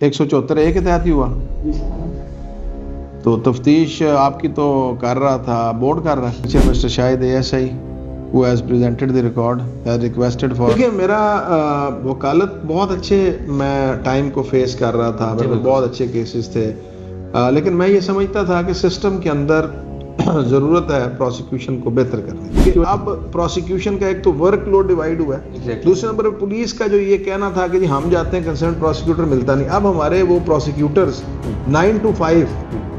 174A के तहत ही हुआ। तो तफ्तीश आपकी तो कर रहा था, बोर्ड कर रहा है। Mister Shahid ASI who has presented the record has requested for। देखिए मेरा वकालत बहुत अच्छे मैं टाइम को फेस कर रहा था, मेरे को बहुत अच्छे केसेस थे, लेकिन मैं ये समझता था कि सिस्टम के अंदर ज़रूरत है प्रोसिक्यूशन को बेहतर करने की। अब प्रोसिक्यूशन का एक तो वर्कलोड डिवाइड हुआ है, दूसरे नंबर पर पुलिस का जो ये कहना था कि जी हम जाते हैं कंसर्न प्रोसिक्यूटर मिलता नहीं। अब हमारे वो प्रोसिक्यूटर्स 9 to 5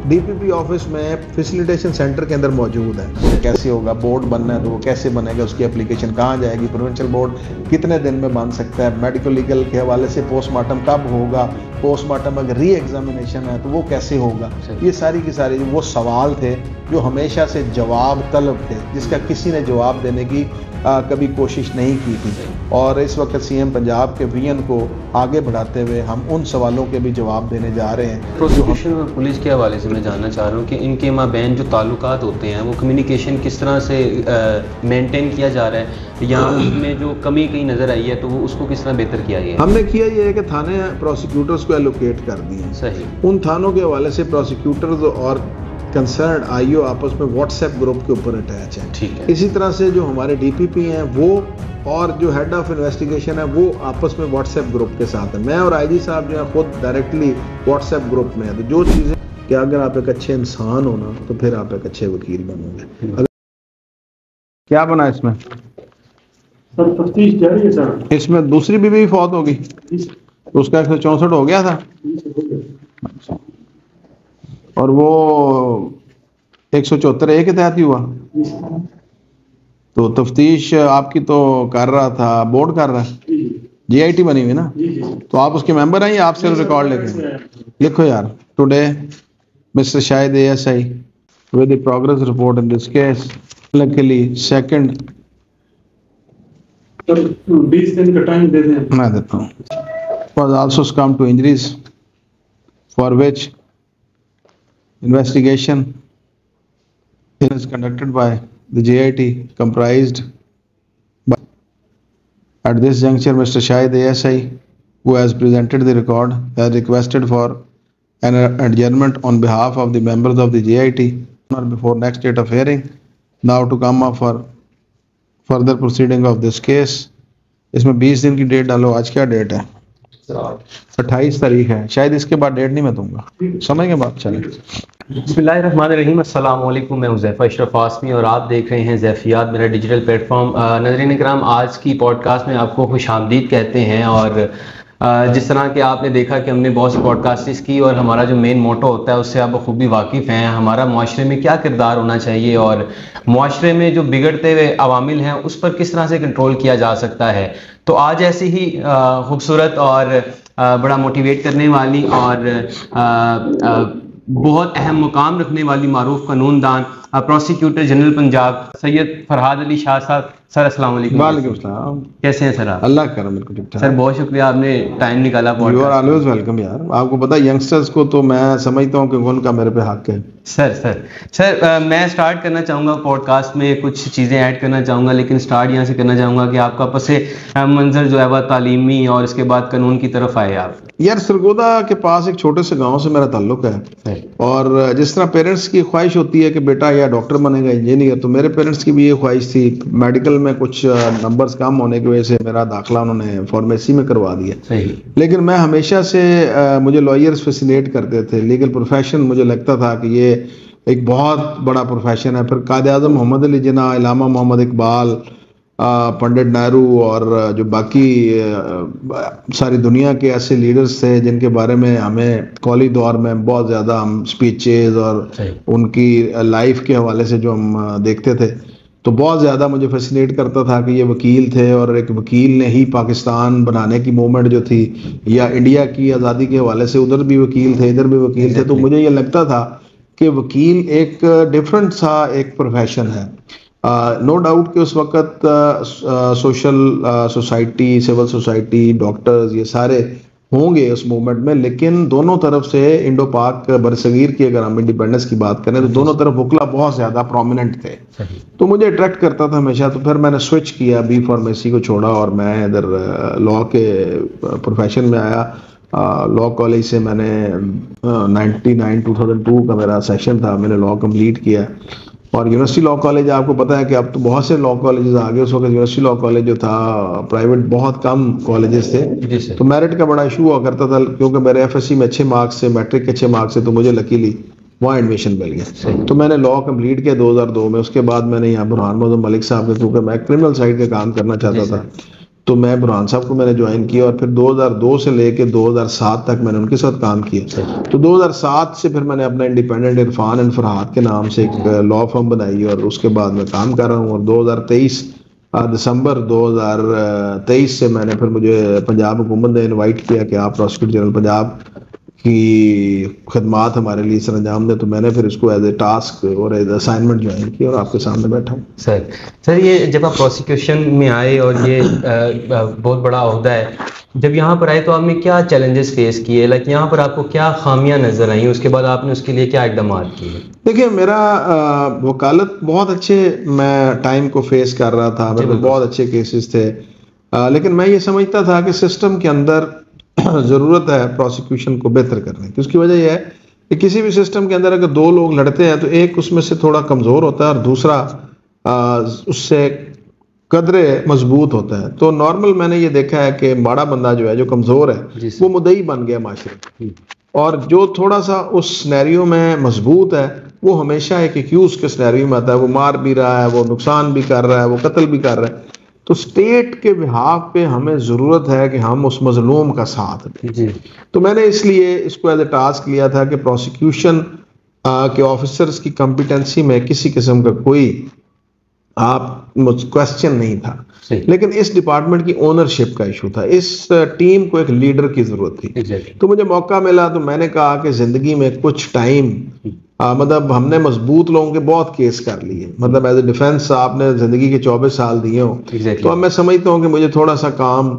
DPP ऑफिस में फैसिलिटेशन सेंटर के अंदर मौजूद है। कैसे होगा, बोर्ड बनना है तो वो कैसे बनेगा, उसकी एप्लीकेशन कहाँ जाएगी, प्रोविंशियल बोर्ड कितने दिन में बन सकता है, मेडिकल लीगल के हवाले से पोस्टमार्टम कब होगा, पोस्टमार्टम अगर री एग्जामिनेशन है तो वो कैसे होगा। ये सारी की सारी वो सवाल थे जो हमेशा से जवाब तलब थे, जिसका किसी ने जवाब देने की कभी कोशिश नहीं की थी। और इस वक्त CM पंजाब के विजन को आगे बढ़ाते हुए हम उन सवालों के भी जवाब देने जा रहे हैं। प्रोसिक्यूशन और पुलिस के हवाले से मैं जानना चाह रहा हूँ कि इनके माबैन जो ताल्लुकात होते हैं वो कम्युनिकेशन किस तरह से मेंटेन किया जा रहा है, या उसमें जो कमी कहीं नज़र आई है तो वो उसको किस तरह बेहतर किया गया है। हमने किया ये है कि थाने प्रोसिक्यूटर्स को एलोकेट कर दिए। सही। उन थानों के हवाले से प्रोसिक्यूटर्स और कंसर्न IO आपस में व्हाट्सएप ग्रुप के ऊपर अटैच है। ठीक है। इसी तरह से जो हमारे DPP हैं वो और जो हेड ऑफ इन्वेस्टिगेशन है वो आपस में व्हाट्सएप ग्रुप के साथ है। मैं और IG साहब जो है खुद डायरेक्टली व्हाट्सएप ग्रुप में है। तो जो चीज़ें कि अगर आप एक अच्छे इंसान हो ना तो फिर आप एक अच्छे वकील बनोगे। क्या बना इसमें? सर तफ्तीश जारी है सर। इसमें दूसरी बीवी भी फौत होगी तो उसका 164 हो गया था और वो 174A के तहत ही हुआ। तो तफ्तीश आपकी तो कर रहा था, बोर्ड कर रहा है, GIT बनी हुई ना, तो आप उसके मेंबर हैं या आप सिर्फ रिकॉर्ड लेके लिखो यार। Today mister Shahid ASI with the progress report in this case, luckily second 20 दिन का टाइम दे दें। मैं देता हूँ। was also succumbed to injuries for which investigation is conducted by the GIT comprised by, at this juncture, Mr. Shahid ASI, who has presented the record, has requested for an adjournment on behalf of the members of the GIT or before next date of hearing, now to come up for further proceeding of this case। इसमें 20 दिन की date डालो। आज क्या date है? 28 तारीख है। शायद इसके बाद डेट नहीं मैं दूंगा, समय के बाद चले। बिस्मिल्लाहिर्रहमानिर्रहीम। अस्सलाम वालेकुम। मैं हुज़ैफ़ा अशरफ आसमी और आप देख रहे हैं ज़ैफ़ियात, मेरा डिजिटल प्लेटफॉर्म। नाज़रीन इकराम, आज की पॉडकास्ट में आपको खुशामदीद कहते हैं। और जिस तरह के आपने देखा कि हमने बहुत सी पॉडकास्ट्स की और हमारा जो मेन मोटो होता है उससे आप बखूबी वाकिफ़ हैं, हमारा माशरे में क्या किरदार होना चाहिए और माशरे में जो बिगड़ते हुए अवामिल हैं उस पर किस तरह से कंट्रोल किया जा सकता है। तो आज ऐसी ही खूबसूरत और बड़ा मोटिवेट करने वाली और बहुत अहम मुकाम रखने वाली मारूफ कानूनदान प्रोसिक्यूटर जनरल पंजाब सैयद फरहाद अली शाह साहब। सर अस्सलाम वालेकुम। वालेकुम अस्सलाम। कैसे हैं सर आप? अल्लाह करम, बिल्कुल ठीक ठाक। सर बहुत शुक्रिया, आपने टाइम निकाला। यू आर ऑलवेज वेलकम यार। आपको पता है यंगस्टर्स को तो मैं समझता हूँ कि उनका मेरे पे हक है। सर मैं स्टार्ट करना चाहूँगा पॉडकास्ट में, कुछ चीज़ें ऐड करना चाहूँगा, लेकिन स्टार्ट यहाँ से करना चाहूँगा कि आपका पसे मंजर जो है वह तालीमी और इसके बाद कानून की तरफ आए आप। यार सरगोदा के पास एक छोटे से गांव से मेरा ताल्लुक है और जिस तरह पेरेंट्स की ख्वाहिश होती है कि बेटा या डॉक्टर बनेगा, इंजीनियर, तो मेरे पेरेंट्स की भी ये ख्वाहिश थी। मेडिकल में कुछ नंबर्स कम होने की वजह से मेरा दाखिला उन्होंने फार्मेसी में करवा दिया। सही। लेकिन मैं हमेशा से मुझे लॉयर्स फैसिनेट करते थे। लीगल प्रोफेशन मुझे लगता था कि ये एक बहुत बड़ा प्रोफेशन है। फिर कायद आज़म मोहम्मद अली जिन्ना, इलामा मोहम्मद इकबाल, पंडित नेहरू और जो बाकी सारी दुनिया के ऐसे लीडर्स थे जिनके बारे में हमें कॉलेज दौर में बहुत ज़्यादा हम स्पीचेस और उनकी लाइफ के हवाले से जो हम देखते थे, तो बहुत ज़्यादा मुझे फैसिनेट करता था कि ये वकील थे और एक वकील ने ही पाकिस्तान बनाने की मूवमेंट जो थी या इंडिया की आज़ादी के हवाले से उधर भी वकील थे, इधर भी वकील थे। तो मुझे ये लगता था कि वकील एक डिफरेंट सा एक प्रोफेशन है। नो डाउट कि उस वक़्त social society, civil society, doctors, ये सारे होंगे उस मूवमेंट में, लेकिन दोनों तरफ से इंडो पाक बरसगीर की अगर हम इंडिपेंडेंस की बात करें तो दोनों तरफ वकला बहुत ज़्यादा प्रोमिनेंट थे। तो मुझे अट्रैक्ट करता था हमेशा। तो फिर मैंने स्विच किया, बी फार्मेसी को छोड़ा और मैं इधर लॉ के प्रोफेशन में आया। लॉ कॉलेज से मैंने 2002 का मेरा सेशन था, मैंने लॉ कंप्लीट किया। और यूनिवर्सिटी लॉ कॉलेज आपको पता है कि अब तो बहुत से लॉ कॉलेजेस आ गए, उस वक्त यूनिवर्सिटी लॉ कॉलेज जो था प्राइवेट बहुत कम कॉलेजेस थे, तो मेरिट का बड़ा इशू हुआ करता था, क्योंकि मेरे एफएससी में अच्छे मार्क्स से, मैट्रिक के अच्छे मार्क्स से, तो मुझे लकीली वहाँ एडमिशन मिल गया। तो मैंने लॉ कंप्लीट किया 2002 में। उसके बाद मैंने यहाँ बुरहान मोहम्मद मलिक साहब के, क्योंकि मैं क्रिमिनल साइड का काम करना चाहता था, तो मैं बुरहान साहब को मैंने ज्वाइन किया और फिर 2002 से लेके 2007 तक मैंने उनके साथ काम किया। तो 2007 से फिर मैंने अपना इंडिपेंडेंट इरफान एंड फरहाद के नाम से एक लॉ फर्म बनाई और उसके बाद मैं काम कर रहा हूँ। और 2023 दिसंबर 2023 से मैंने फिर मुझे पंजाब हुकूमत ने इनवाइट किया कि आप प्रोसिक्यूटर जनरल पंजाब की खदमात हमारे लिए सरंजाम दें, तो मैंने फिर इसको एज ए टास्क और एज असाइनमेंट ज्वाइन किया और आपके सामने बैठा हूँ। सर ये जब आप प्रोसिक्यूशन में आए और ये बहुत बड़ा ओहदा है, जब यहाँ पर आए तो आपने क्या चैलेंजेस फेस किए, लाइक यहाँ पर आपको क्या खामियां नजर आई, उसके बाद आपने उसके लिए क्या इकदाम किए? देखिए, मेरा वकालत बहुत अच्छे मैं टाइम को फेस कर रहा था, मेरे बहुत अच्छे केसेस थे, लेकिन मैं ये समझता था कि सिस्टम के अंदर ज़रूरत है प्रोसिक्यूशन को बेहतर करने की। उसकी वजह यह है कि किसी भी सिस्टम के अंदर अगर दो लोग लड़ते हैं तो एक उसमें से थोड़ा कमज़ोर होता है और दूसरा उससे कदरे मजबूत होता है। तो नॉर्मल मैंने ये देखा है कि बड़ा बंदा जो है, जो कमज़ोर है, वो मुद्दई बन गया माशरे, और जो थोड़ा सा उस सिनेरियो में मजबूत है वो हमेशा एक एक्यूज के सिनेरियो में आता है, वो मार भी रहा है, वो नुकसान भी कर रहा है, वो कत्ल भी कर रहा है। तो स्टेट के बिहाफ पे हमें ज़रूरत है कि हम उस मजलूम का साथ दें। तो मैंने इसलिए इसको एज ए टास्क लिया था कि प्रोसिक्यूशन के ऑफिसर्स की कॉम्पिटेंसी में किसी किस्म का कोई क्वेश्चन नहीं था, लेकिन इस डिपार्टमेंट की ओनरशिप का इशू था, इस टीम को एक लीडर की जरूरत थी। तो मुझे मौका मिला तो मैंने कहा कि जिंदगी में कुछ टाइम मतलब हमने मजबूत लोगों के बहुत केस कर लिए, मतलब एज ए डिफेंस आपने जिंदगी के 24 साल दिए हो, तो अब मैं समझता हूँ कि मुझे थोड़ा सा काम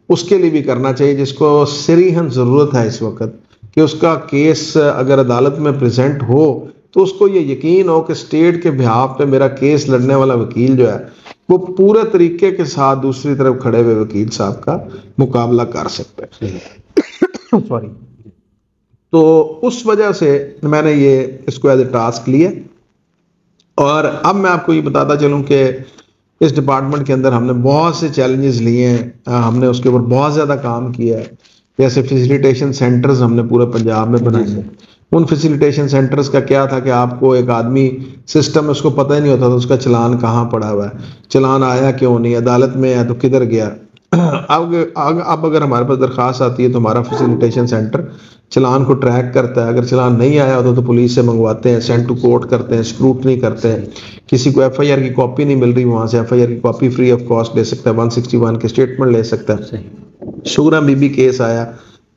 उसके लिए भी करना चाहिए जिसको सरीहन जरूरत है इस वक्त, कि उसका केस अगर अदालत में प्रेजेंट हो तो उसको ये यकीन हो कि स्टेट के बिहाफ पे मेरा केस लड़ने वाला वकील जो है वो पूरे तरीके के साथ दूसरी तरफ खड़े हुए वकील साहब का मुकाबला कर सकता है। सॉरी। तो उस वजह से मैंने ये इसको एज ए टास्क लिया। और अब मैं आपको ये बताता चलूं कि इस डिपार्टमेंट के अंदर हमने बहुत से चैलेंजेस लिए हैं, हमने उसके ऊपर बहुत ज़्यादा काम किया है। जैसे फैसिलिटेशन सेंटर्स हमने पूरे पंजाब में बनाए हैं। उन फैसिलिटेशन सेंटर्स का क्या था कि आपको एक आदमी सिस्टम में उसको पता ही नहीं होता था उसका चलान कहाँ पड़ा हुआ है, चलान आया क्यों नहीं, अदालत में है तो किधर गया। अब अगर हमारे पास दरख्वास्त आती है तो हमारा फैसिलिटेशन सेंटर चलान को ट्रैक करता है। अगर चलान नहीं आया होता तो पुलिस से मंगवाते हैं, सेंड टू कोर्ट करते हैं, स्क्रूटनी करते हैं। किसी को एफआईआर की कॉपी नहीं मिल रही, वहां से एफआईआर की कॉपी फ्री ऑफ कॉस्ट ले सकता है, 161 के स्टेटमेंट ले सकता है। शुगरा बीबी केस आया,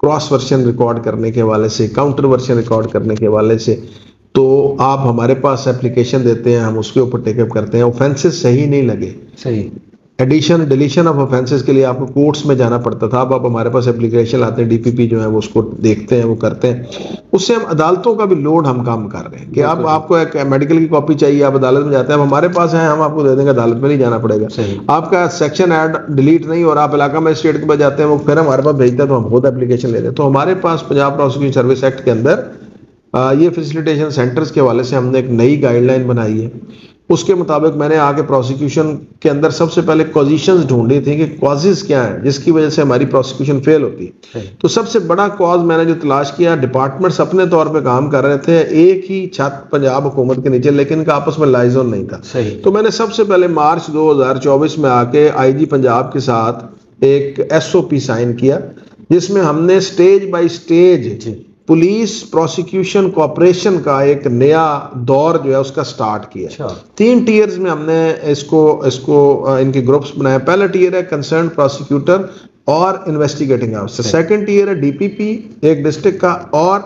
क्रॉस वर्जन रिकॉर्ड करने के हवाले से, काउंटर वर्जन रिकॉर्ड करने के हवाले से, तो आप हमारे पास एप्लीकेशन देते हैं, हम उसके ऊपर टेकअप करते हैं। ऑफेंसेस सही नहीं लगे, सही एडिशन डिलीशन ऑफ ऑफेंसेस के लिए आपको कोर्ट्स में जाना पड़ता था। अब आप हमारे पास एप्लीकेशन लाते हैं, डीपीपी जो है वो उसको देखते हैं, वो करते हैं। उससे हम अदालतों का भी लोड हम कम कर रहे हैं कि अब आपको एक मेडिकल की कॉपी चाहिए, आप अदालत में जाते हैं, अब हमारे पास है, हम आपको दे देंगे, अदालत में नहीं जाना पड़ेगा। आपका सेक्शन ऐड डिलीट नहीं और आप इलाका मजिस्ट्रेट के पास जाते हैं, वो फिर हमारे पास भेजते हैं तो हम खुद एप्लीकेशन लेते हैं। तो हमारे पास पंजाब प्रोसिक्यूशन सर्विस एक्ट के अंदर ये फैसिलिटेशन सेंटर्स के हवाले से हमने एक नई गाइडलाइन बनाई है। उसके मुताबिक मैंने आगे प्रोसिक्यूशन के अंदर सबसे पहले कॉजिशंस ढूंढी थी कि कॉजेज क्या हैं जिसकी वजह से हमारी प्रोसिक्यूशन फेल होती है। तो सबसे बड़ा कॉज मैंने जो तलाश किया, डिपार्टमेंट्स अपने तौर पे काम कर रहे थे एक ही छत पंजाब हुकूमत के नीचे, लेकिन इनका आपस में लाइजन नहीं था। तो मैंने सबसे पहले मार्च 2024 में आके आईजी पंजाब के साथ एक एसओपी साइन किया, जिसमें हमने stage by stage police prosecution cooperation का एक नया दौर जो है उसका स्टार्ट किया। 3 टीयर्स में हमने इसको इनके ग्रुप्स बनाए। पहला टीयर है कंसर्न प्रोसिक्यूटर और इन्वेस्टिगेटिंग ऑफिसर, सेकंड टीयर है डीपीपी एक डिस्ट्रिक्ट का और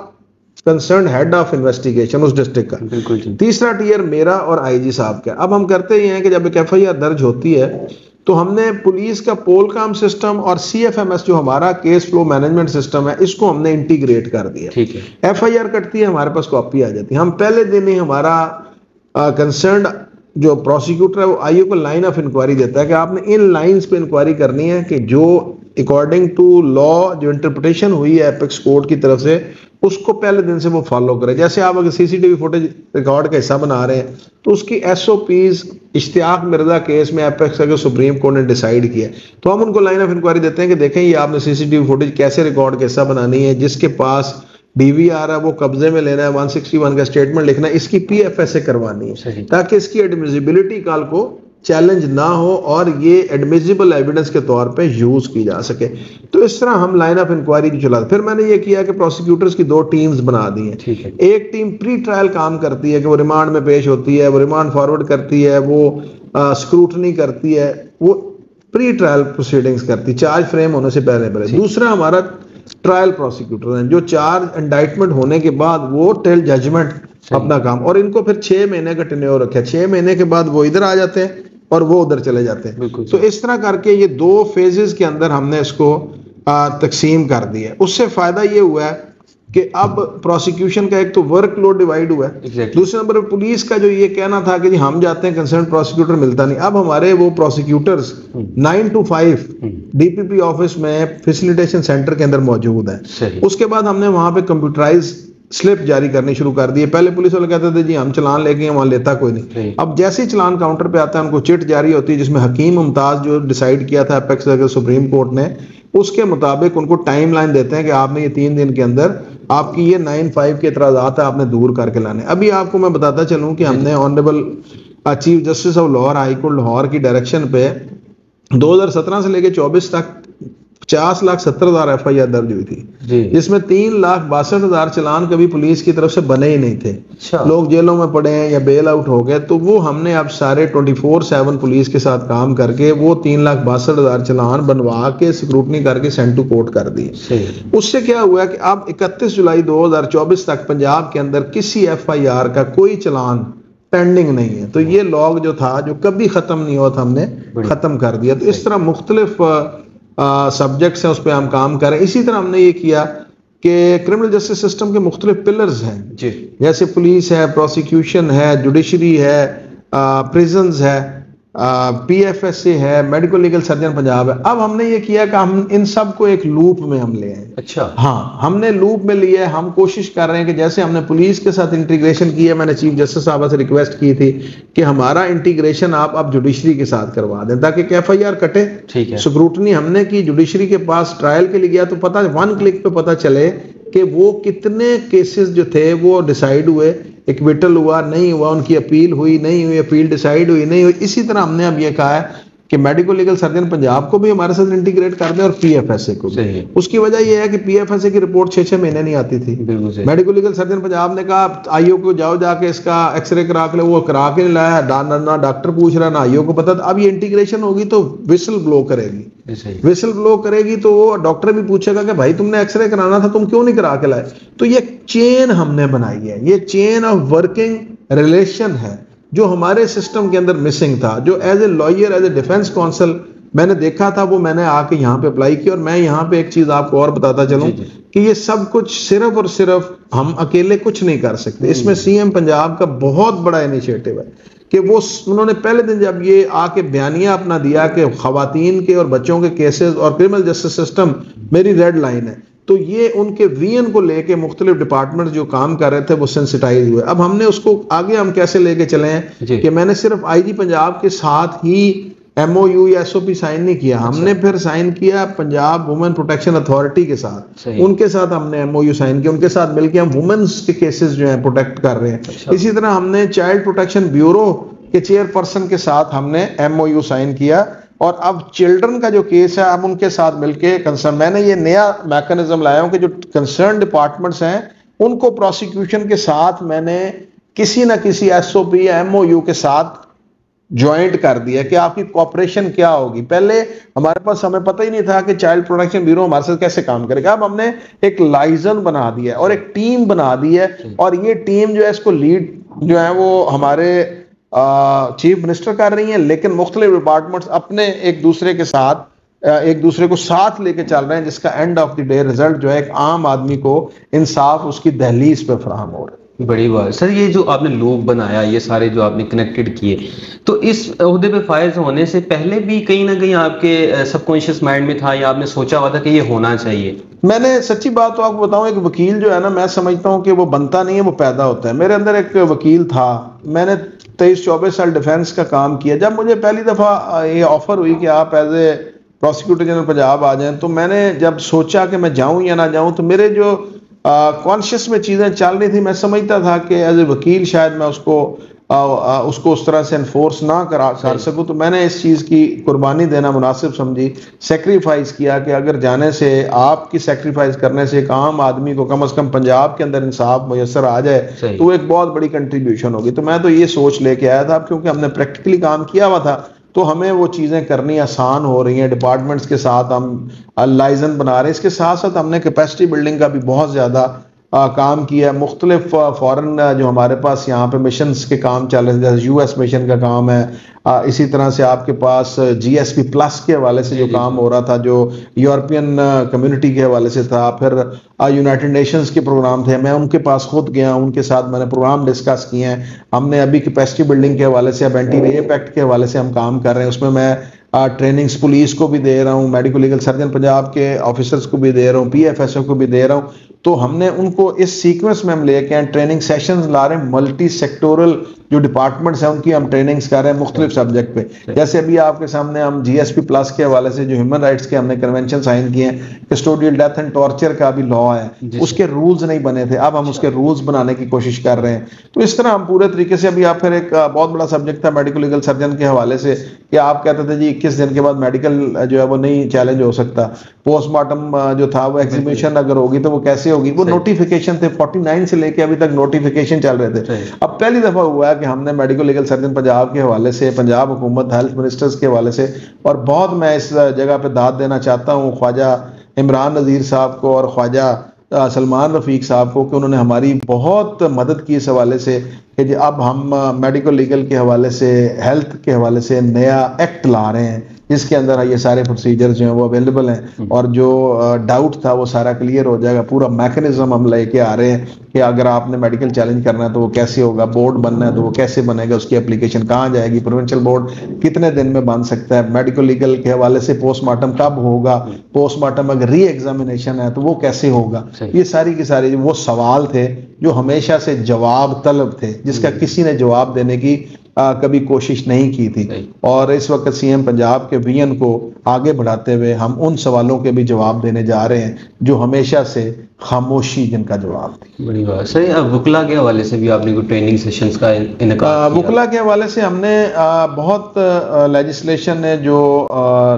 कंसर्न हेड ऑफ इन्वेस्टिगेशन उस डिस्ट्रिक्ट का, तीसरा टीयर मेरा और आईजी साहब का। अब हम करते ही हैं कि जब एक एफआईआर दर्ज होती है तो हमने पुलिस का पोलकाम सिस्टम और सीएफएमएस जो हमारा केस फ्लो मैनेजमेंट सिस्टम है इसको हमने इंटीग्रेट कर दिया। ठीक है, एफआईआर कटती है, हमारे पास कॉपी आ जाती है। हम पहले दिन ही हमारा कंसर्न जो प्रोसिक्यूटर है वो आईओ को लाइन ऑफ इंक्वायरी देता है कि आपने इन लाइंस पे इंक्वायरी करनी है कि जो अकॉर्डिंग टू लॉ जो इंटरप्रिटेशन हुई है एपेक्स कोर्ट की तरफ से, उसको पहले दिन से वो फॉलो करे। जैसे आप अगर सीसीटीवी फुटेज रिकॉर्ड का हिस्सा बना रहे हैं तो उसकी एसओपीज इश्तियाक मिर्जा केस में एपेक्स का सुप्रीम कोर्ट ने डिसाइड किया, तो हम उनको लाइन ऑफ इंक्वायरी देते हैं कि देखें ये आपने सीसीटीवी फुटेज कैसे रिकॉर्ड का हिस्सा बनानी है, जिसके पास डीवीआर है वो कब्जे में लेना है, 161 का स्टेटमेंट लिखना है, इसकी पीएफएसए करवानी है ताकि इसकी एडमिजिबिलिटी कल को चैलेंज ना हो और ये एडमिजिबल एविडेंस के तौर पे यूज की जा सके। तो इस तरह हम लाइन ऑफ इंक्वायरी की चला। फिर मैंने ये किया कि प्रोसिक्यूटर्स की 2 टीम्स बना दी हैं। एक टीम प्री ट्रायल काम करती है कि वो रिमांड में पेश होती है, वो रिमांड फॉरवर्ड करती है, वो स्क्रूटनी करती है, वो प्री ट्रायल प्रोसीडिंग्स करती है चार्ज फ्रेम होने से पहले। दूसरा हमारा ट्रायल प्रोसिक्यूटर हैं जो चार्ज इंडाइटमेंट होने के बाद वो टिल जजमेंट अपना काम, और इनको फिर 6 महीने का टेन्योर रखा है। 6 महीने के बाद वो इधर आ जाते हैं और वो उधर चले जाते हैं। तो इस तरह करके ये 2 फेजेस के अंदर हमने इसको तकसीम कर दिया है। उससे फायदा ये हुआ है कि अब प्रोसिक्यूशन का एक तो वर्कलोड डिवाइड हुआ है, दूसरे नंबर पर पुलिस का जो ये कहना था कि जी हम जाते हैं कंसर्न प्रोसिक्यूटर मिलता नहीं, अब हमारे वो प्रोसिक्यूटर्स 9 to 5 डीपीपी ऑफिस में फैसिलिटेशन सेंटर के अंदर मौजूद है। उसके बाद हमने वहां पे कंप्यूटराइज स्लिप जारी करनी शुरू कर दी है। पहले पुलिस वाले कहते थे जी हम चलान लेके वहां लेता कोई नहीं, अब जैसे ही चलान काउंटर पे आता है उनको चिट जारी होती है जिसमें हकीम मुमताज जो डिसाइड किया था एपेक्स सुप्रीम कोर्ट ने, उसके मुताबिक उनको टाइम लाइन देते हैं कि आपने ये 3 दिन के अंदर आपकी ये 9-5 के एतराजात है आपने दूर करके लाने। अभी आपको मैं बताता चलूं कि हमने honourable chief justice of Lahore high court Lahore की डायरेक्शन पे 2017 से लेकर 24 तक 50,70,000 एफआईआर दर्ज हुई थी, जिसमें 3,62,000 चलान कभी पुलिस की तरफ से बने ही नहीं थे। लोग जेलों में पड़े हैं या बेल आउट हो गए, तो वो हमने अब सारे 24/7 पुलिस के साथ काम करके वो 3,62,000 चलान बनवा के स्क्रूटनी करके सेंड टू कोर्ट कर दिए। उससे क्या हुआ कि अब 31 जुलाई 2024 तक पंजाब के अंदर किसी एफआईआर का कोई चलान पेंडिंग नहीं है। तो ये लॉग जो था जो कभी खत्म नहीं हुआ था हमने खत्म कर दिया। तो इस तरह मुख्तलिफ सब्जेक्ट्स हैं उस पर हम काम करें। इसी तरह हमने ये किया कि क्रिमिनल जस्टिस सिस्टम के मुख्तलिफ पिलर्स हैं जी, जैसे पुलिस है, प्रोसिक्यूशन है, जुडिशरी है, प्रिजन्स है, पीएफएसए है, मेडिकल लीगल सर्जन पंजाब है। अब हमने ये किया कि हम इन सब को एक लूप में हम ले आए। अच्छा, हाँ, हमने लूप में लिए। हम कोशिश कर रहे हैं कि जैसे हमने पुलिस के साथ इंटीग्रेशन की है, मैंने चीफ जस्टिस साहब से रिक्वेस्ट की थी कि हमारा इंटीग्रेशन आप जुडिशरी के साथ करवा दें ताकि एफआईआर कटे। ठीक है, स्क्रूटनी हमने की, जुडिशरी के पास ट्रायल के लिए गया तो पता 1 क्लिक पे पता चले कि वो कितने केसेस जो थे वो डिसाइड हुए, इक्विटल हुआ, नहीं हुआ, उनकी अपील हुई, नहीं हुई, अपील डिसाइड हुई, नहीं हुई। इसी तरह हमने अब ये कहा है कि मेडिकल लीगल सर्जन पंजाब को भी हमारे साथ इंटीग्रेट कर दें और पीएफएसए को भी। उसकी वजह यह है कि पीएफएसए की रिपोर्ट 6-6 महीने नहीं आती थी। मेडिकल लीगल सर्जन पंजाब ने कहा आईओ को जाओ जाके इसका एक्सरे करा के, वो करा के नहीं लाया, ना डॉक्टर पूछ रहा ना आईओ को पता। अब ये इंटीग्रेशन होगी तो विसल ब्लो करेगी, विसल ब्लो करेगी तो वो डॉक्टर भी पूछेगा कि भाई तुमने एक्सरे कराना था, तुम क्यों नहीं करा के लाए। तो ये चेन हमने बनाई है, ये चेन ऑफ वर्किंग रिलेशन है जो हमारे सिस्टम के अंदर मिसिंग था, जो as a lawyer, as a defence council मैंने देखा था, वो मैंने आके यहाँ पे अप्लाई किया। और मैं यहाँ पे एक चीज आपको और बताता चलूं कि ये सब कुछ सिर्फ और सिर्फ हम अकेले कुछ नहीं कर सकते। इसमें सीएम पंजाब का बहुत बड़ा इनिशिएटिव है कि वो उन्होंने पहले दिन जब ये आके बयानिया अपना दिया कि खवातीन के और बच्चों के केसेस और क्रिमिनल जस्टिस सिस्टम मेरी रेड लाइन है, तो ये उनके वीएन को लेके मुख्तलिफ डिपार्टमेंट जो काम कर रहे थे वो सेंसिटाइज हुए। अब हमने उसको आगे हम कैसे लेके चले हैं कि मैंने सिर्फ आईजी पंजाब के साथ ही एमओयू या एसओपी साइन नहीं किया, हमने फिर साइन किया पंजाब वुमेन प्रोटेक्शन अथॉरिटी के साथ, उनके साथ हमने एमओयू साइन किया, उनके साथ मिलकर हम वुमेन्स के केसेस जो हैं प्रोटेक्ट कर रहे हैं। इसी तरह हमने चाइल्ड प्रोटेक्शन ब्यूरो के चेयरपर्सन के साथ हमने एमओयू साइन किया और अब चिल्ड्रन का जो केस है अब उनके साथ मिलके कंसर्न, मैंने ये नया मैकेनिज्म लाया हूं कि जो कंसर्न डिपार्टमेंट्स हैं उनको प्रोसिक्यूशन के साथ मैंने किसी ना किसी एसओपी या एमओयू के साथ ज्वाइंट कर दिया कि आपकी कोऑपरेशन क्या होगी। पहले हमारे पास हमें पता ही नहीं था कि चाइल्ड प्रोटेक्शन ब्यूरो हमारे साथ कैसे काम करेगा। अब हमने एक लाइजन बना दिया और एक टीम बना दी है और ये टीम जो है इसको लीड जो है वो हमारे चीफ मिनिस्टर कर रही हैं, लेकिन मुख्तलिफ डिपार्टमेंट्स अपने एक दूसरे के साथ एक दूसरे को साथ लेके चल रहे हैं, जिसका end of the day result जो है एक आम आदमी को इंसाफ उसकी दहलीज पे फराहम हो रहा है। बड़ी बात सर, ये जो आपने लूप बनाया, ये सारे जो आपने कनेक्टेड किए, तो इस ओहदे पे फायज होने से पहले भी कहीं ना कहीं आपके सबकॉन्शियस माइंड में था या आपने सोचा हुआ था कि ये होना चाहिए? मैंने सच्ची बात तो आपको बताऊं, एक वकील जो है ना, मैं समझता हूं कि वो बनता नहीं है, वो पैदा होता है। मेरे अंदर एक वकील था, मैंने 23-24 साल डिफेंस का काम किया। जब मुझे पहली दफ़ा ये ऑफर हुई कि आप as a prosecutor general Punjab आ जाएं, तो मैंने जब सोचा कि मैं जाऊं या ना जाऊं, तो मेरे जो कॉन्शियस में चीज़ें चल रही थी, मैं समझता था कि एज ए वकील शायद मैं उसको उस तरह से इन्फोर्स ना कर सकूं। तो मैंने इस चीज़ की कुर्बानी देना मुनासिब समझी, सेक्रीफाइस किया कि अगर जाने से, आपकी सेक्रीफाइस करने से एक आम आदमी को कम से कम पंजाब के अंदर इंसाफ मुयसर आ जाए तो एक बहुत बड़ी कंट्रीब्यूशन होगी। तो मैं तो ये सोच लेके आया था, क्योंकि हमने प्रैक्टिकली काम किया हुआ था, तो हमें वो चीज़ें करनी आसान हो रही हैं। डिपार्टमेंट्स के साथ हम लाइजन बना रहे हैं, इसके साथ साथ हमने कैपेसिटी बिल्डिंग का भी बहुत ज़्यादा काम किया। मुख्तलिफ फॉरेन जो हमारे पास यहाँ पे मिशंस के काम चल रहे हैं, जैसे यूएस मिशन का काम है, इसी तरह से आपके पास जीएसपी प्लस के हवाले से जो काम हो रहा था, जो यूरोपियन कम्युनिटी के हवाले से था, फिर यूनाइटेड नेशंस के प्रोग्राम थे, मैं उनके पास खुद गया, उनके साथ मैंने प्रोग्राम डिस्कस किए हैं। हमने अभी कैपेसिटी बिल्डिंग के हवाले से, अब एंटी रेप एक्ट के हवाले से हम काम कर रहे हैं, उसमें मैं ट्रेनिंग्स पुलिस को भी दे रहा हूँ, मेडिको लीगल सर्जन पंजाब के ऑफिसर्स को भी दे रहा हूँ, पीएफएसओ को भी दे रहा हूँ। तो हमने उनको इस सीक्वेंस में हम लेके आए, ट्रेनिंग सेशंस ला रहे हैं, मल्टी सेक्टोरल जो डिपार्टमेंट्स हैं उनकी हम ट्रेनिंग्स कर रहे हैं मुख्तलिफ सब्जेक्ट पे। जैसे अभी आपके सामने हम जीएसपी प्लस के हवाले से जो ह्यूमन राइट्स के हमने कन्वेंशन साइन किए हैं, कस्टोडियल डेथ एंड टॉर्चर का भी लॉ है, उसके रूल्स नहीं बने थे, अब हम उसके रूल्स बनाने की कोशिश कर रहे हैं। तो इस तरह हम पूरे तरीके से, अभी आप फिर एक बहुत बड़ा सब्जेक्ट था मेडिको लीगल सर्जन के हवाले से, कि आप कहते थे जी 21 दिन के बाद मेडिकल जो है वो नहीं चैलेंज हो सकता, पोस्टमार्टम जो था वो एग्जीबिशन अगर होगी तो वो कैसे होगी, वो नोटिफिकेशन थे 49 से लेके अभी तक नोटिफिकेशन चल रहे थे। अब पहली दफा हुआ है कि हमने मेडिको लीगल सर्जन पंजाब के हवाले से, पंजाब हुकूमत हेल्थ मिनिस्टर्स के हवाले से, और बहुत मैं इस जगह पे दाद देना चाहता हूँ ख्वाजा इमरान नज़ीर साहब को और ख्वाजा सलमान रफ़ीक साहब को, कि उन्होंने हमारी बहुत मदद की इस हवाले से कि अब हम मेडिको लीगल के हवाले से, हेल्थ के हवाले से नया एक्ट ला रहे हैं, जिसके अंदर ये सारे प्रोसीजर्स जो हैं वो अवेलेबल हैं, और जो डाउट था वो सारा क्लियर हो जाएगा। पूरा मैकेनिज्म हम लेके आ रहे हैं कि अगर आपने मेडिकल चैलेंज करना है तो वो कैसे होगा, बोर्ड बनना है तो वो कैसे बनेगा, उसकी एप्लीकेशन कहाँ जाएगी, प्रोविंशियल बोर्ड कितने दिन में बन सकता है, मेडिको लीगल के हवाले से पोस्टमार्टम कब होगा, पोस्टमार्टम अगर री एग्जामिनेशन है तो वो कैसे होगा। ये सारी की सारी वो सवाल थे जो हमेशा से जवाब तलब थे, जिसका किसी ने जवाब देने की कभी कोशिश नहीं की थी। और इस वक्त सीएम पंजाब के विजन को आगे बढ़ाते हुए हम उन सवालों के भी जवाब देने जा रहे हैं जो हमेशा से खामोशी जिनका जवाब थी। बड़ी बात सर, वकला के हवाले से भी आपने कोई ट्रेनिंग सेशंस का इनकार किया? वकला के हवाले से हमने बहुत लेजिस्लेशन ने जो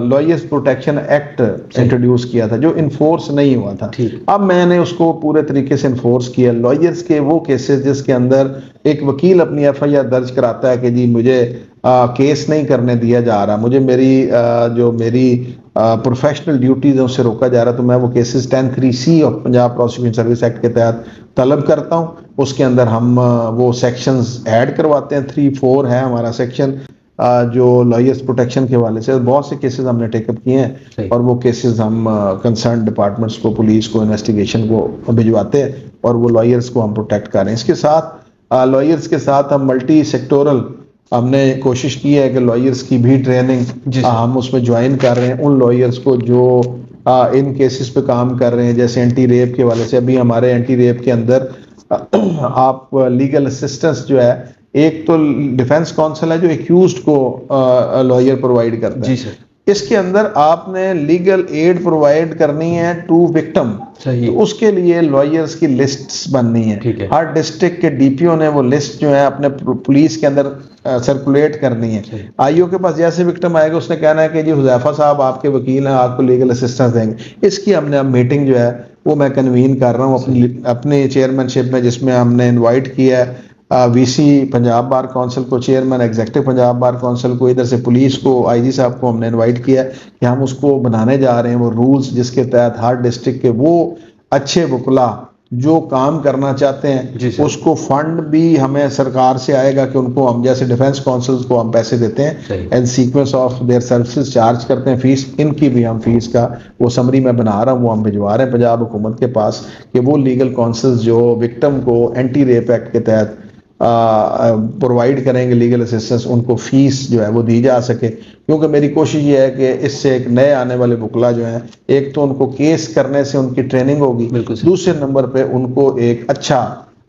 लॉयर्स प्रोटेक्शन एक्ट इंट्रोड्यूस किया था, जो इन्फोर्स नहीं हुआ था, अब मैंने उसको पूरे तरीके से इन्फोर्स किया। लॉयर्स के वो केसेस जिसके अंदर एक वकील अपनी एफआईआर दर्ज कराता है कि जी मुझे केस नहीं करने दिया जा रहा, मुझे मेरी प्रोफेशनल ड्यूटीज है उससे रोका जा रहा, तो मैं वो cases 10(3)C of Punjab prosecution service act के तहत तलब करता हूँ। उसके अंदर हम वो सेक्शंस ऐड करवाते हैं, 3-4 है हमारा सेक्शन जो लॉयर्स प्रोटेक्शन के हवाले से। बहुत से केसेस हमने टेकअप किए हैं और वो केसेस हम कंसर्न डिपार्टमेंट्स को, पुलिस को, इन्वेस्टिगेशन को भिजवाते हैं और वो लॉयर्स को हम प्रोटेक्ट कर रहे हैं। इसके साथ लॉयर्स के साथ हम मल्टी सेक्टोरल हमने कोशिश की है कि लॉयर्स की भी ट्रेनिंग हम उसमें ज्वाइन कर रहे हैं, उन लॉयर्स को जो इन केसेस पे काम कर रहे हैं, जैसे एंटी रेप के वाले से। अभी हमारे एंटी रेप के अंदर आप लीगल असिस्टेंस जो है, एक तो डिफेंस काउंसिल है जो एक्यूज्ड को लॉयर प्रोवाइड करता है, इसके अंदर आपने लीगल एड प्रोवाइड करनी है टू विक्टिम, तो उसके लिए लॉयर्स की लिस्ट्स बननी है। हर डिस्ट्रिक्ट के डीपीओ ने वो लिस्ट जो है अपने पुलिस के अंदर सर्कुलेट करनी है। आईओ के पास जैसे विक्टिम आएगा उसने कहना है कि जी हुज़ैफा साहब आपके वकील हैं, आपको लीगल असिस्टेंस देंगे। इसकी हमने अब मीटिंग जो है वो मैं कन्वीन कर रहा हूँ अपनी चेयरमैनशिप में, जिसमें हमने इन्वाइट किया है वीसी पंजाब बार काउंसिल को, chairman executive Punjab bar council को, इधर से पुलिस को, आईजी साहब को हमने इनवाइट किया कि हम उसको बनाने जा रहे हैं वो रूल्स, जिसके तहत हर डिस्ट्रिक्ट के वो अच्छे वकला जो काम करना चाहते हैं उसको फंड भी हमें सरकार से आएगा कि उनको हम जैसे डिफेंस काउंसिल्स को हम पैसे देते हैं and sequence of their services charge करते हैं फीस, इनकी भी हम फीस का वो समरी में बना रहा हूँ, वो हम भिजवा रहे हैं पंजाब हुकूमत के पास कि वो लीगल काउंसिल्स जो विक्टिम को एंटी रेप एक्ट के तहत प्रोवाइड करेंगे लीगल असिस्टेंस, उनको फीस जो है वो दी जा सके। क्योंकि मेरी कोशिश ये है कि इससे एक नए आने वाले बुकला जो हैं, एक तो उनको केस करने से उनकी ट्रेनिंग होगी, दूसरे नंबर पे उनको एक अच्छा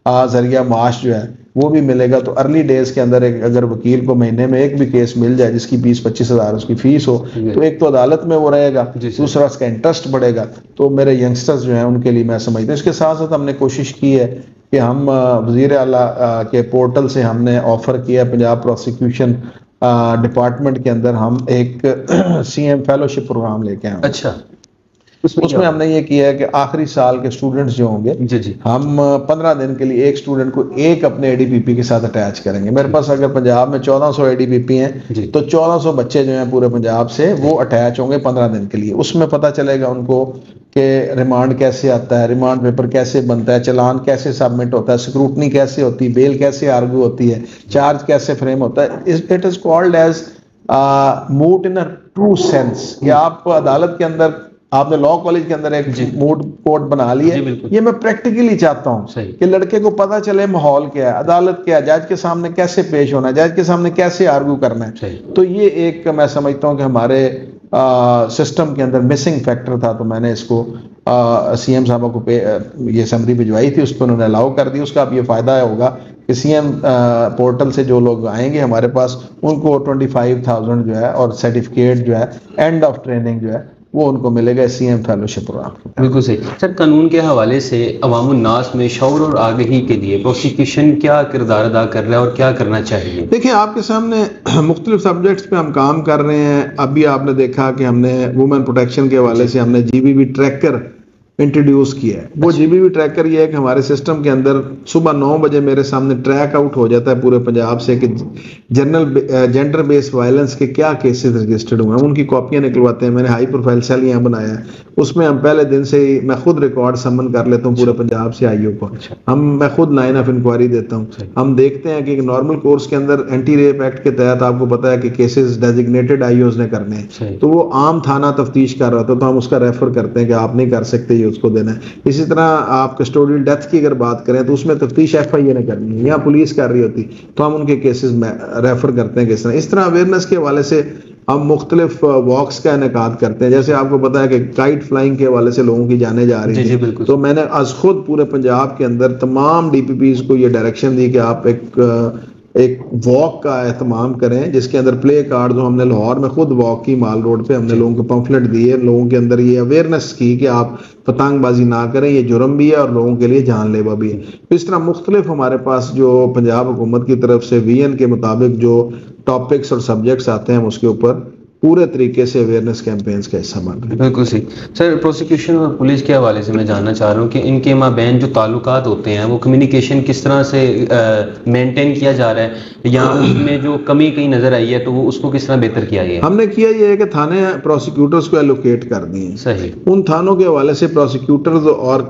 जरिया माश जो है वो भी मिलेगा। तो अर्ली डेज के अंदर अगर वकील को महीने में एक भी केस मिल जाए जिसकी 20-25 हज़ार उसकी फीस हो, तो एक तो अदालत में वो रहेगा, दूसरा उसका इंटरेस्ट बढ़ेगा। तो मेरे यंगस्टर्स जो हैं उनके लिए मैं समझता हूँ। इसके साथ साथ हमने कोशिश की है कि हम वज़ीर आला के पोर्टल से हमने ऑफर किया पंजाब प्रोसिक्यूशन डिपार्टमेंट के अंदर हम एक CM फेलोशिप प्रोग्राम लेके आए। अच्छा, उसमें हमने ये किया है कि आखिरी साल के स्टूडेंट्स जो होंगे हम 15 दिन के लिए एक स्टूडेंट को एक अपने ADPP के साथ अटैच करेंगे। मेरे पास अगर पंजाब में 1400 ADPP हैं तो 1400 बच्चे जो हैं पूरे पंजाब से वो अटैच होंगे 15 दिन के लिए। उसमें पता चलेगा उनको कि रिमांड कैसे आता है, रिमांड पेपर कैसे बनता है, चलान कैसे सबमिट होता है, स्क्रूटनी कैसे होती है, बेल कैसे आर्ग्यू होती है, चार्ज कैसे फ्रेम होता है। It is called as moot in a true sense कि आप अदालत के अंदर, आपने लॉ कॉलेज के अंदर एक मूड कोर्ट बना लिया। ये मैं प्रैक्टिकली चाहता हूँ कि लड़के को पता चले माहौल क्या है, अदालत क्या है, जज के सामने कैसे पेश होना है, जज के सामने कैसे आर्ग्यू करना है। तो ये एक मैं समझता हूँ कि हमारे सिस्टम के अंदर मिसिंग फैक्टर था। तो मैंने इसको CM साहब को ये समरी भिजवाई थी, उस पर उन्होंने अलाउ कर दी। उसका अब ये फायदा होगा कि CM पोर्टल से जो लोग आएंगे हमारे पास उनको 25,000 जो है और सर्टिफिकेट जो है एंड ऑफ ट्रेनिंग जो है वो उनको मिलेगा CM फेलोशिप प्रोग्राम। बिल्कुल सही सर। कानून के हवाले से अवामुन नास में शऊर और आगही के लिए प्रोसिक्यूशन क्या किरदार अदा कर रहा है और क्या करना चाहिए? देखिए, आपके सामने मुख्तलिफ सब्जेक्ट्स पे हम काम कर रहे हैं। अभी आपने देखा कि हमने वुमेन प्रोटेक्शन के हवाले से हमने GBV ट्रैकर इंट्रोड्यूस किया है। वो GBV ट्रैकर ये है कि हमारे सिस्टम के अंदर सुबह 9 बजे मेरे सामने ट्रैक आउट हो जाता है पूरे पंजाब से कि जेंडर बेस्ड वायलेंस के क्या केसेस रजिस्टर्ड हुए हैं, उनकी कॉपियां निकलवाते हैं। मैंने हाई प्रोफाइल सेल यहाँ बनाया है, उसमें हम पहले दिन से ही मैं खुद रिकॉर्ड समन कर लेता हूँ पूरे पंजाब से IO को। मैं खुद लाइन ऑफ इंक्वायरी देता हूँ। हम देखते हैं कि नॉर्मल कोर्स के अंदर एंटी रेप एक्ट के तहत आपको पता है कि केसेस डेजिग्नेटेड IOs ने करने हैं, तो वो आम थाना तफ्तीश कर रहा था तो हम उसका रेफर करते हैं कि आप नहीं कर सकते, उसको देना है। इसी तरह आप कस्टोडियल डेथ की अगर बात करें तो उसमें तफ्तीश FIA ने करनी है या पुलिस कर रही होती, तो हम उनके केसेस में रेफर करते हैं। किस तरह इस तरह अवेयरनेस के हवाले से हम मुख्तलिफ वॉक्स का इनेकाद करते हैं। जैसे आपको पता है कि काइट फ्लाइंग के हवाले से लोगों की जाने जा रही थी, तो मैंने आज खुद पूरे पंजाब के अंदर तमाम DPPs को ये डायरेक्शन दी कि आप एक वॉक का एहतमाम करें जिसके अंदर प्ले कार्ड, जो हमने लाहौर में खुद वॉक की माल रोड पे हमने लोगों को पंफलेट दिए, लोगों के अंदर ये अवेयरनेस की कि आप पतंगबाजी ना करें, ये जुर्म भी है और लोगों के लिए जानलेवा भी है। तो इस तरह मुख्तलिफ हमारे पास जो पंजाब हुकूमत की तरफ से VN के मुताबिक जो टॉपिक्स और सब्जेक्ट्स आते हैं हम उसके ऊपर पूरे तरीके से अवेयरनेस कैंपेन्स का हिस्सा बन रहे हैं। बिल्कुल सही सर। प्रोसिक्यूशन और पुलिस के हवाले से मैं जानना चाह रहा हूँ कि इनके माबैन जो ताल्लुकात होते हैं वो कम्युनिकेशन किस तरह से मेंटेन किया जा रहा है, या उसमें जो कमी कहीं नजर आई है तो वो उसको किस तरह बेहतर किया गया? हमने किया ये है कि थाने प्रोसिक्यूटर्स को एलोकेट कर दिए। सही। उन थानों के हवाले से प्रोसिक्यूटर्स और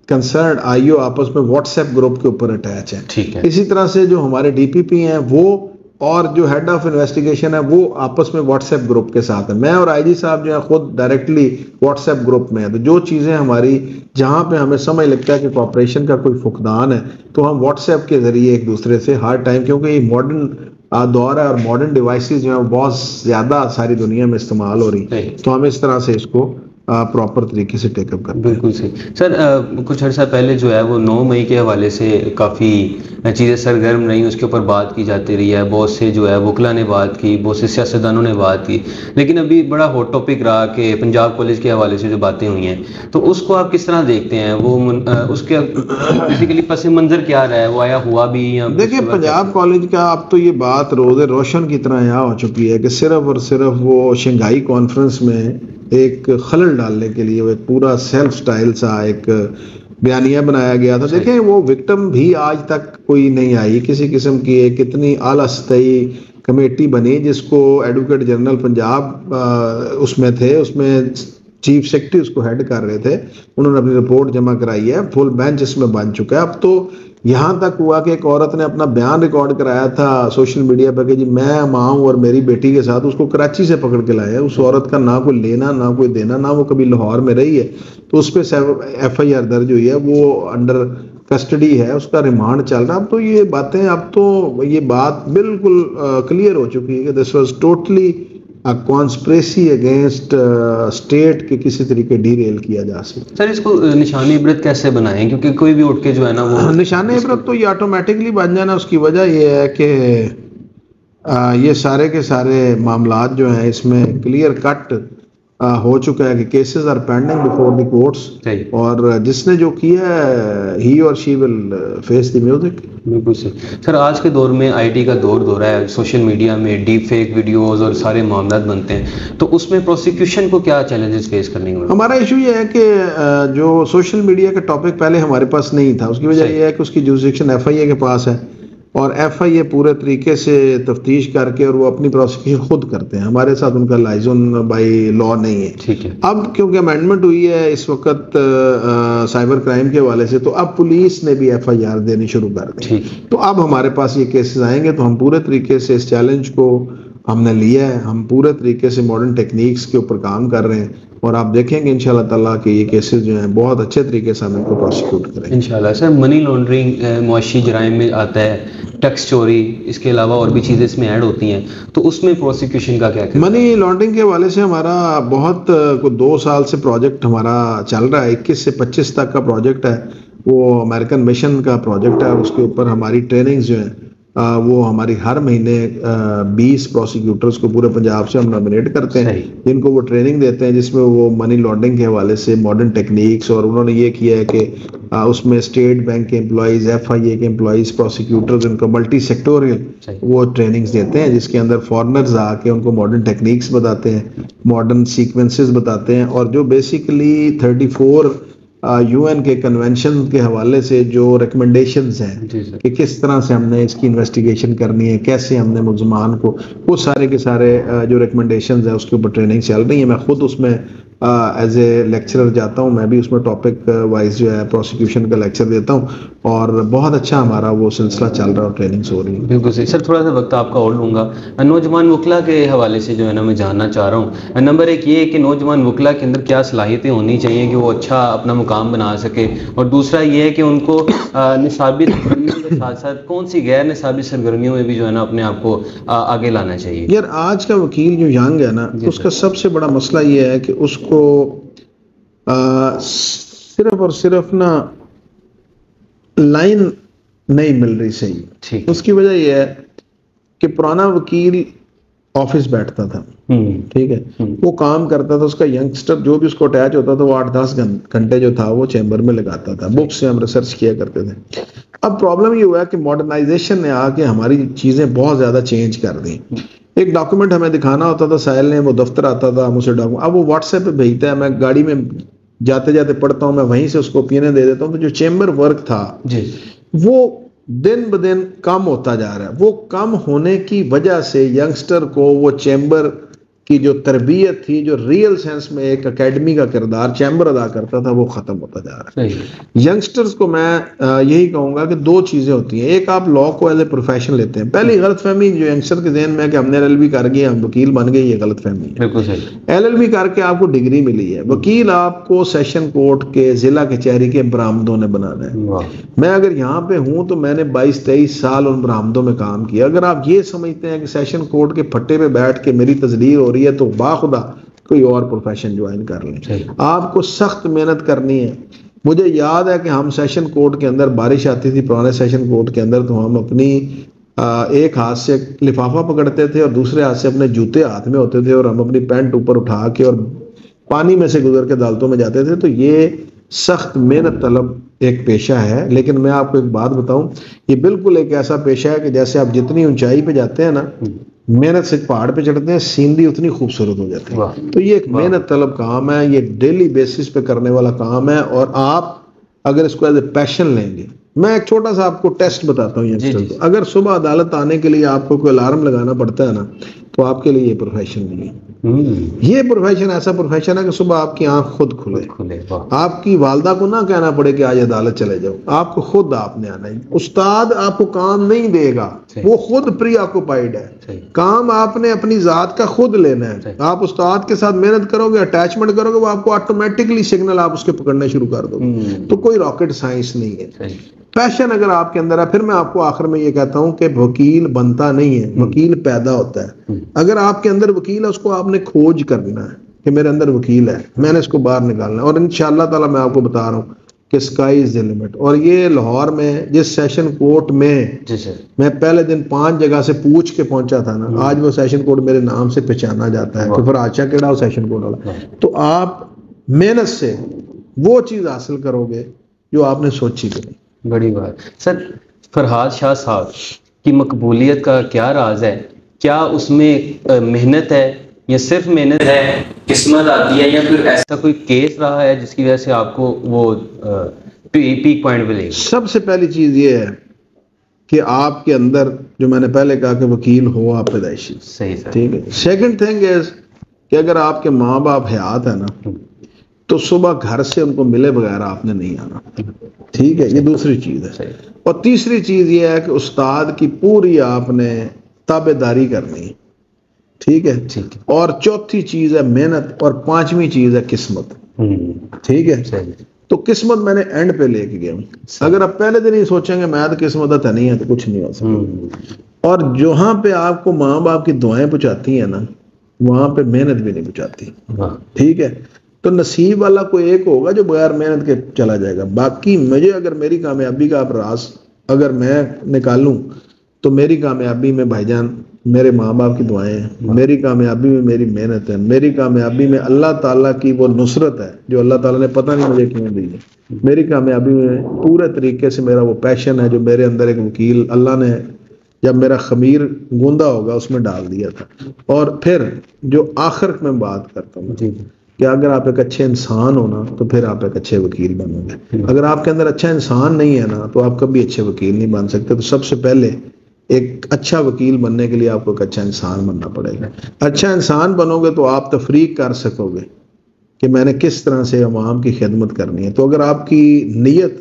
कंसर्न IO आपस में WhatsApp ग्रुप के ऊपर अटैच है। ठीक है। इसी तरह से जो हमारे DPP हैं वो और जो हेड ऑफ इन्वेस्टिगेशन है वो आपस में WhatsApp ग्रुप के साथ है। मैं और IG साहब जो है खुद डायरेक्टली WhatsApp ग्रुप में है। तो जो चीज़ें हमारी जहाँ पे हमें समझ लगता है कि कॉपरेशन का कोई फुकदान है तो हम WhatsApp के जरिए एक दूसरे से हर टाइम, क्योंकि ये मॉडर्न दौर है और मॉडर्न डिवाइसेस जो है बहुत ज़्यादा सारी दुनिया में इस्तेमाल हो रही है, तो हम इस तरह से इसको प्रॉपर तरीके से टेकअप करते हैं। बिल्कुल सही सर। कुछ अर्सा पहले जो है वो 9 मई के हवाले से काफ़ी चीज़ें सरगर्म रही, उसके ऊपर बात की जाती रही है। बहुत से जो है वकला ने बात की, बहुत से सियासतदानों ने बात की, लेकिन अभी बड़ा हॉट टॉपिक रहा कि पंजाब कॉलेज के हवाले से जो बातें हुई हैं, तो उसको आप किस तरह देखते हैं? वो उसके बेसिकली पस मंजर क्या रहा है, वो आया हुआ भी? देखिए, पंजाब कॉलेज का अब तो ये बात रोज़े रोशन की तरह यहाँ हो चुकी है कि सिर्फ और सिर्फ वो शंघाई कॉन्फ्रेंस में एक खलल डालने के लिए वो एक पूरा सेल्फ स्टाइल सा एक बयानिया बनाया गया था। देखें, वो विक्टिम भी आज तक कोई नहीं आई किसी किस्म की। एक इतनी आला सतही कमेटी बनी जिसको एडवोकेट जनरल पंजाब उसमें थे, उसमें चीफ सेक्रेटरी उसको हेड कर रहे थे, उन्होंने अपनी रिपोर्ट जमा कराई है, फुल बेंच इसमें बन चुका है। अब तो यहाँ तक हुआ कि एक औरत ने अपना बयान रिकॉर्ड कराया था सोशल मीडिया पर कि जी मैं माँ हूँ और मेरी बेटी के साथ, उसको कराची से पकड़ के लाए हैं। उस औरत का ना कोई लेना ना कोई देना, ना वो कभी लाहौर में रही है, तो उस पर FIR दर्ज हुई है, वो अंडर कस्टडी है, उसका रिमांड चल रहा है। अब तो ये बातें, अब तो ये बात बिल्कुल क्लियर हो चुकी है कि this was totally conspiracy against state के किसी तरीके डीरेल किया जा सकता। सर इसको निशानी इबरत कैसे बनाएं, क्योंकि कोई भी उठ के जो है ना वो निशानी इबरत तो ये ऑटोमेटिकली बन जाना, उसकी वजह ये है कि ये सारे के सारे मामलात जो हैं इसमें क्लियर कट हो चुका है कि cases are pending before the courts, और जिसने जो किया है ही और she will face the music. बिल्कुल सही। सर आज के दौर में IT का दौर हो रहा है, सोशल मीडिया में डीप फेक वीडियोस और सारे मामला बनते हैं, तो उसमें प्रोसिक्यूशन को क्या चैलेंजेस फेस करने होंगे? हमारा इशू ये है कि जो सोशल मीडिया का टॉपिक पहले हमारे पास नहीं था, उसकी वजह यह है कि उसकी जुरिसडिक्शन FIA के पास है, और FIA पूरे तरीके से तफ्तीश करके और वो अपनी प्रोसिक्यूशन खुद करते हैं। हमारे साथ उनका लाइजन बाय लॉ नहीं है। ठीक है। अब क्योंकि अमेंडमेंट हुई है इस वक्त साइबर क्राइम के हवाले से, तो अब पुलिस ने भी FIR देनी शुरू कर दी। तो अब हमारे पास ये केसेस आएंगे, तो हम पूरे तरीके से इस चैलेंज को हमने लिया है, हम पूरे तरीके से मॉडर्न टेक्निक्स के ऊपर काम कर रहे हैं, और आप देखेंगे इंशाल्लाह ताला कि ये केसेस जो हैं बहुत अच्छे तरीके से हम इनको प्रोसिक्यूट करेंगे इंशाल्लाह। सर मनी लॉन्ड्रिंग मुआशी जराइम में आता है, टैक्स चोरी, इसके अलावा और भी चीज़ें इसमें ऐड होती हैं, तो उसमें प्रोसिक्यूशन का क्या? मनी लॉन्ड्रिंग के हवाले से हमारा बहुत 2 साल से प्रोजेक्ट हमारा चल रहा है, 21 से 25 तक का प्रोजेक्ट है, वो अमेरिकन मिशन का प्रोजेक्ट है। उसके ऊपर हमारी ट्रेनिंग्स जो हैं वो हमारी हर महीने 20 प्रोसिक्यूटर्स को पूरे पंजाब से हम नॉमिनेट करते हैं, जिनको वो ट्रेनिंग देते हैं, जिसमें वो मनी लॉन्ड्रिंग के हवाले से मॉडर्न टेक्निक्स, और उन्होंने ये किया है कि उसमें स्टेट बैंक के एम्प्लॉइज, FIA के एम्प्लॉइज, प्रोसिक्यूटर्स, उनको मल्टी सेक्टोरियल वो ट्रेनिंग्स देते हैं, जिसके अंदर फॉरेनर्स आके उनको मॉडर्न टेक्निक्स बताते हैं, मॉडर्न सीक्वेंसेस बताते हैं, और जो बेसिकली 34 UN के कन्वेंशन के हवाले से जो रिकमेंडेशंस हैं कि किस तरह से हमने इसकी इन्वेस्टिगेशन करनी है, कैसे हमने मुल्ज़मान को, वो सारे के सारे जो रिकमेंडेशंस है उसके ऊपर ट्रेनिंग चल रही है। मैं खुद उसमें एज ए लेक्चरर जाता हूँ, मैं भी उसमें टॉपिक वाइज जो है प्रोसिक्यूशन का लेक्चर देता हूँ, और बहुत अच्छा हमारा वो सिलसिला चल रहा है और ट्रेनिंग्स हो रही है। बिल्कुल सही। सर थोड़ा सा वक्त आपका और लूँगा, नौजवान वकला के हवाले से जो है ना मैं जानना चाह रहा हूँ। नंबर 1 ये है कि नौजवान वकला के अंदर क्या सलाहियतें होनी चाहिए कि वो अच्छा अपना मुकाम बना सके, और दूसरा ये है कि उनको निसाबी सरगर्मियों के साथ साथ कौन सी गैर निसाबी सरगर्मियों में भी जो है ना अपने आप को आगे लाना चाहिए? यार आज का वकील जो यंग है ना, उसका सबसे बड़ा मसला ये है कि उसको सिर्फ और सिर्फ ना लाइन नहीं मिल रही सही। उसकी वजह यह है कि पुराना वकील ऑफिस बैठता था, ठीक है, वो काम करता था, उसका यंगस्टर जो भी उसको अटैच होता था वो 8-10 घंटे जो था वो चैम्बर में लगाता था, बुक्स से हम रिसर्च किया करते थे। अब प्रॉब्लम ये हुआ है कि मॉडर्नाइजेशन ने आके हमारी चीजें बहुत ज्यादा चेंज कर दी। एक डॉक्यूमेंट हमें दिखाना होता था साहिल ने, वो दफ्तर आता था, हम उसे डॉक्यूमेंट, अब वो व्हाट्सएप पे भेजता है, मैं गाड़ी में जाते जाते पढ़ता हूँ, मैं वहीं से उसको ओपिनियन दे देता हूँ। तो जो चैम्बर वर्क था वो दिन ब दिन कम होता जा रहा है। वो कम होने की वजह से यंगस्टर को वो चैम्बर की जो तरबियत थी, जो रियल सेंस में एक एकेडमी का किरदार चैम्बर अदा करता था, वो खत्म होता जा रहा है। यंगस्टर्स को मैं यही कहूंगा कि 2 चीजें होती हैं। एक, आप लॉ को एज ए प्रोफेशन लेते हैं। पहली गलतफहमी जो यंगस्टर के ज़हन में है कि हमने LLB कर गए, हम वकील बन गए, ये गलतफहमी है। बिल्कुल सही। LLB करके आपको डिग्री मिली है, वकील आपको सेशन कोर्ट के, जिला कचहरी के बरामदों ने बनाना है। मैं अगर यहाँ पे हूँ तो मैंने 22-23 साल उन बरामदों में काम किया। अगर आप ये समझते हैं कि सेशन कोर्ट के फट्टे पे बैठ के मेरी तजलील हो रही है तो बाखुदा कोई और प्रोफेशन ज्वाइन कर लें। आपको सख्त मेहनत करनी है। मुझे याद है कि हम सेशन कोर्ट के अंदर, बारिश आती थी पुराने सेशन कोर्ट के अंदर, तो हम अपनी एक हाथ से लिफाफा पकड़ते थे और दूसरे हाथ से अपने जूते हाथ में होते थे, और हम अपनी पैंट ऊपर उठा के और पानी में से गुजर के अदालतों में जाते थे। तो ये सख्त मेहनत तलब एक पेशा है। लेकिन मैं आपको एक बात बताऊं, ये बिल्कुल एक ऐसा पेशा है कि जैसे आप जितनी ऊंचाई पे जाते हैं ना, मेहनत से पहाड़ पे चढ़ते हैं, सीनरी उतनी खूबसूरत हो जाती है। तो ये एक मेहनत तलब काम है, ये डेली बेसिस पे करने वाला काम है, और आप अगर इसको एज ए पैशन लेंगे। मैं एक छोटा सा आपको टेस्ट बताता हूँ यंगस्टर को। अगर सुबह अदालत आने के लिए आपको कोई अलार्म लगाना पड़ता है ना, तो आपके लिए ये प्रोफेशन नहीं है। ये प्रोफेशन ऐसा प्रोफेशन है कि सुबह आपकी आंख खुद खुले, आपकी वालदा को ना कहना पड़े कि आज अदालत चले जाओ, आपको खुद आपने आना है। उस्ताद आपको काम नहीं देगा, वो खुद प्री ऑक्युपाइड है, काम आपने अपनी जात का खुद लेना है। आप उस्ताद के साथ मेहनत करोगे, अटैचमेंट करोगे, वो आपको ऑटोमेटिकली सिग्नल आप उसके पकड़ने शुरू कर दोगे। तो कोई रॉकेट साइंस नहीं है। पैशन अगर आपके अंदर है, फिर मैं आपको आखिर में ये कहता हूं कि वकील बनता नहीं है, वकील पैदा होता है। अगर आपके अंदर वकील है, उसको आपने खोज करना है कि मेरे अंदर वकील है, मैंने इसको बाहर निकालना है। और इंशाअल्लाह ताला मैं आपको बता रहा हूँ कि स्काई इज द लिमिट। और ये लाहौर में जिस सेशन कोर्ट में मैं पहले दिन 5 जगह से पूछ के पहुंचा था ना, आज वो सेशन कोर्ट मेरे नाम से पहचाना जाता है कि फिर आचा केड़ा वो सेशन कोर्ट वाला। तो आप मेहनत से वो चीज हासिल करोगे जो आपने सोची थी। बड़ी बात सर। फरहाद शाह साहब की मकबूलियत का क्या राज है? क्या उसमें मेहनत है या सिर्फ मेहनत है, किस्मत आती है, या फिर ऐसा कोई केस रहा है जिसकी वजह से आपको वो पीक पॉइंट पे ले? सबसे पहली चीज ये है कि आपके अंदर, जो मैंने पहले कहा कि वकील हो आप पैदाइशी, सही सर, ठीक है। सेकंड थिंग इज कि अगर आपके माँ बाप हयात है ना, तो सुबह घर से उनको मिले बगैर आपने नहीं आना, ठीक है। ये दूसरी चीज है। और तीसरी चीज ये है कि उस्ताद की पूरी आपने ताबेदारी करनी है, ठीक है। और चौथी चीज है मेहनत, और 5वीं चीज है किस्मत, ठीक है। तो किस्मत मैंने एंड पे लेके गया हूँ। अगर आप पहले दिन ही सोचेंगे मैं तो किस्मत नहीं है, तो कुछ नहीं हो सकता। और जहां पे आपको माँ बाप की दुआएं पहुंचाती है ना, वहां पे मेहनत भी नहीं पहुंचाती, ठीक है। तो नसीब वाला कोई एक होगा जो बगैर मेहनत के चला जाएगा। बाकी मुझे अगर मेरी कामयाबी का आप राज अगर मैं निकालूं, तो मेरी कामयाबी में भाईजान मेरे माँ बाप की दुआएं हैं, मेरी कामयाबी में मेरी मेहनत है, मेरी कामयाबी में अल्लाह ताला की वो नुसरत है जो अल्लाह ताला ने पता नहीं मुझे क्यों दी है। मेरी कामयाबी में पूरे तरीके से मेरा वो पैशन है जो मेरे अंदर एक वकील अल्लाह ने जब मेरा खमीर गूंदा होगा उसमें डाल दिया था। और फिर जो आखिर में बात करता हूँ कि अगर आप एक अच्छे इंसान हो ना, तो फिर आप एक अच्छे वकील बनोगे। अगर आपके अंदर अच्छा इंसान नहीं है ना, तो आप कभी अच्छे वकील नहीं बन सकते। तो सबसे पहले एक अच्छा वकील बनने के लिए आपको एक अच्छा इंसान बनना पड़ेगा। अच्छा इंसान बनोगे तो आप तफरीक कर सकोगे कि मैंने किस तरह से अवाम की खिदमत करनी है। तो अगर आपकी नीयत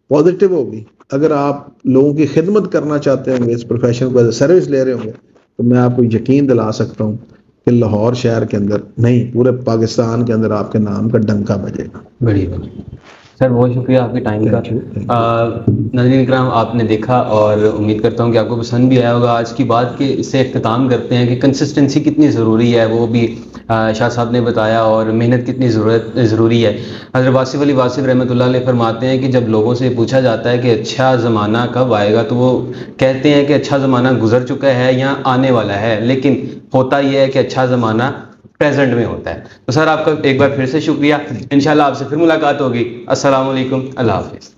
पॉजिटिव होगी, अगर आप लोगों की खिदमत करना चाहते होंगे, इस प्रोफेशन को एज ए सर्विस ले रहे होंगे, तो मैं आपको यकीन दिला सकता हूँ कि लाहौर शहर के अंदर नहीं, पूरे पाकिस्तान के अंदर आपके नाम का डंका बजेगा। बढ़िया सर, बहुत शुक्रिया आपके टाइम का। नाज़रीन इकराम, आपने देखा और उम्मीद करता हूँ कि आपको पसंद भी आया होगा। आज की बात के इससे इख्तिताम करते हैं कि कंसिस्टेंसी कितनी ज़रूरी है, वो भी शाह साहब ने बताया, और मेहनत कितनी ज़रूरी है। हज़रत वासिफ़ अली वासिफ़ रहमतुल्लाह अलैह फरमाते हैं कि जब लोगों से पूछा जाता है कि अच्छा ज़माना कब आएगा, तो वो कहते हैं कि अच्छा ज़माना गुजर चुका है या आने वाला है, लेकिन होता यह है कि अच्छा ज़माना प्रेजेंट में होता है। तो सर आपका एक बार फिर से शुक्रिया। इंशाल्लाह आपसे फिर मुलाकात होगी। अस्सलाम वालेकुम, अल्लाह हाफ़िज़।